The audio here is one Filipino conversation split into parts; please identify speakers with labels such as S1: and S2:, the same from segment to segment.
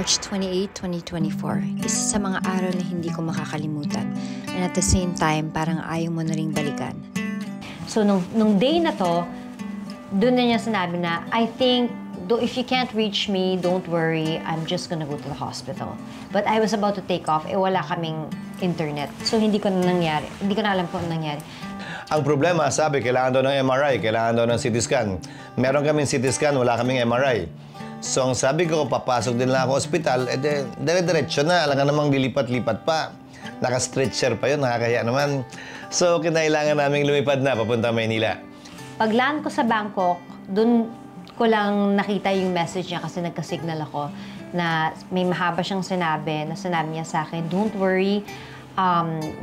S1: March 28, 2024, isa sa mga araw na hindi ko makakalimutan. And at the same time, parang ayaw mo na ring balikan.
S2: So, nung day na to, doon na niya sinabi na, I think, if you can't reach me, don't worry, I'm just gonna go to the hospital. But I was about to take off, wala kaming internet. So, hindi ko na alam kung anong nangyari.
S3: Ang problema, sabi, kailangan daw ng MRI, kailangan daw ng CT scan. Meron kaming CT scan, wala kaming MRI. So, ang sabi ko, papasok din lang ako ospital, dire-diretso na. Alam ka namang lilipat-lipat pa. Naka-stretcher pa yun, nakakaya naman. So, kinailangan naming lumipad na papunta Maynila.
S2: Pag-land ko sa Bangkok, dun ko lang nakita yung message niya kasi nagka-signal ako na may mahaba siyang sinabi niya sa akin, don't worry,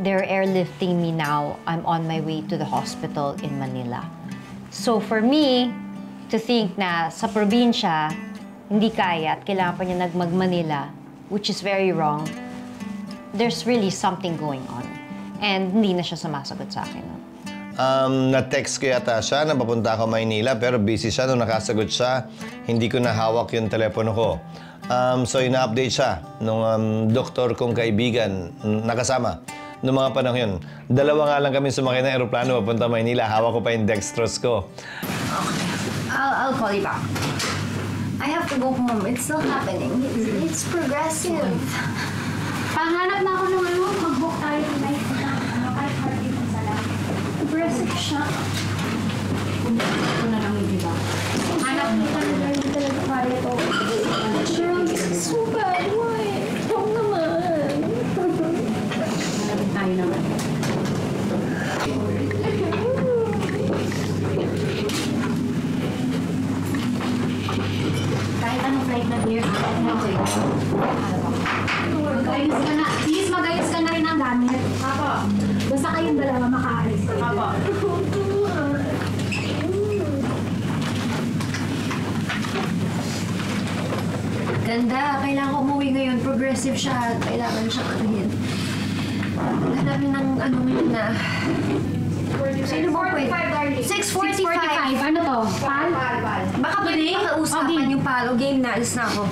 S2: they're airlifting me now. I'm on my way to the hospital in Manila. So for me, to think na sa probinsya, hindi kaya at kailangan pa niya nagmag-Manila, which is very wrong, there's really something going on. And hindi na siya sumasagot sa akin.
S3: Na-text ko yata siya na papunta ako Maynila pero busy siya nung nakasagot siya. Hindi ko nahawak yung telepono ko. So, ina-update siya nung doktor kong kaibigan nakasama noong mga panahon yun. Dalawa nga lang kami sumakay ng aeroplano papunta Maynila. Hawak ko pa yung dextrose ko.
S4: Okay. I'll call you back. I have to go home. It's still happening. It's progressive.
S5: Pahanap na ako ng mag-book tayo ng night na kahit party ng sala. Progressive siya. Ito na lang yung iba. Hanap mo ka na hindi talaga kaya ito. Cheryl, this is so bad. Why? Huwag naman. Hanapin tayo naman. Kahit anong flight na dear, okay. Mag-ayos ka na. Please, mag-ayos ka na rin ang gamit. Apo. Basta kayong dalawa makaalis. Apo.
S4: Ganda. Kailangan ko umuwi ngayon. Progressive siya. Kailangan siya kanin. Hanapin ng ano ngayon na. Sino mo pwede? 6:45.
S5: Ano to? Pal?
S4: Baka pwede makausapan yung palo. Game na. Alis na ako.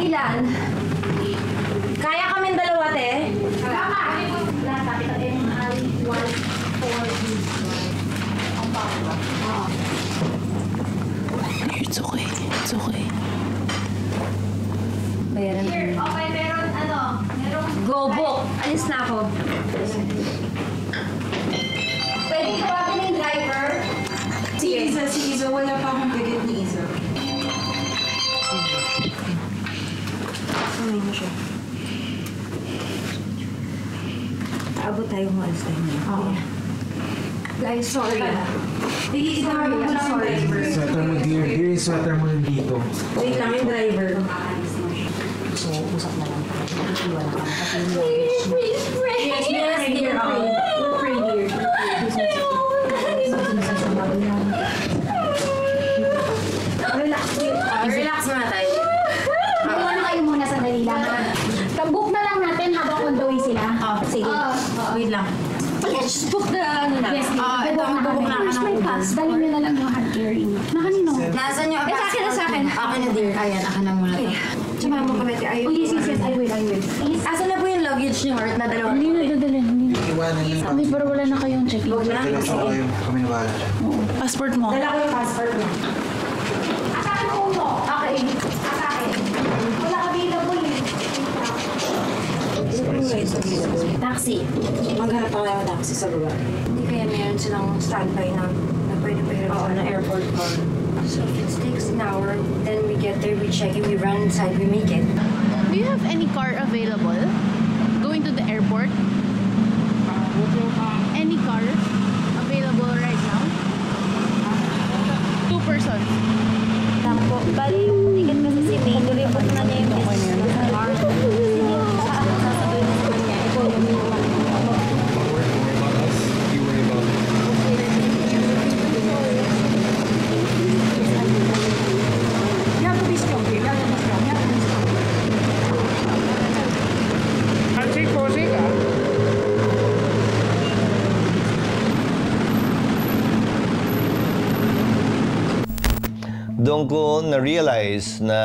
S4: Ilan?
S6: Kaya kaming dalawa, te?
S5: Baka. Lahat tapit at yung 1, 4, ang pala.
S1: It's okay. It's okay.
S4: Bayaran ko.
S5: Okay, meron
S4: Go book. Alis na ako. Pwede tawagin yung driver?
S6: Si Isa. Wala pa akong ticket ni Isa.
S4: Samay mo siya. Abot tayo kung alis tayo na.
S5: Okay.
S4: Guys, sorry.
S6: Sorry, I'm sorry.
S7: Sweater mo, dear. Dear, sweater mo nandito.
S6: Wait lang yung driver.
S2: So, usap na lang. Iwan ka.
S4: Please, pray.
S6: Yes, dear. We'll pray, dear. Relax muna tayo.
S5: Ano kayo muna sa dalila? Kabook na lang natin habang on the way sila.
S6: Sige. Wait lang.
S4: Let's book the ano na.
S5: Yes,
S6: ito ang
S5: book na. Where's my pass? Dali nyo na lang yung hand carry. Na kanino?
S6: Nasaan yung
S4: Sa akin, sa akin.
S6: Akin na, dear. Ayan, akin na muna.
S4: Tsama mo kami.
S5: Oh, yes, I will. Please.
S6: Asan na po yung luggage niyo, Heart, na dalawa?
S5: Hindi na idadalhin.
S7: Iwanan niyo.
S5: Hindi, pero wala na kayong check-in.
S6: Huwag na.
S7: Dala ko kayo. Kami na bahala.
S1: Passport mo.
S6: Dala ko yung passport mo.
S5: Asakin mo mo. Okay. Asakin. Wala available eh.
S4: Taxi.
S6: Maghanap pa kayo ng taxi sa baba.
S4: Hindi kaya meron silang standby na pwede pa yun.
S6: Oo, na airport call.
S4: So if it takes an hour, then we get there, we check it, we run inside, we make it.
S8: Do you have any car available going to the airport? Any car available right now? 2 persons.
S4: Tampo. Bali yung ticket kasi si May, nilipot na niya yung business. Sasabihin na sa kanya, ito yung
S3: Doon ko na-realize na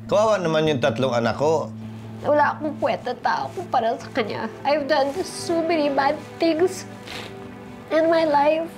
S3: Kawawa naman yung 3 anak ko.
S4: Wala akong puwet na tao para sa kanya. I've done so many bad things in my life.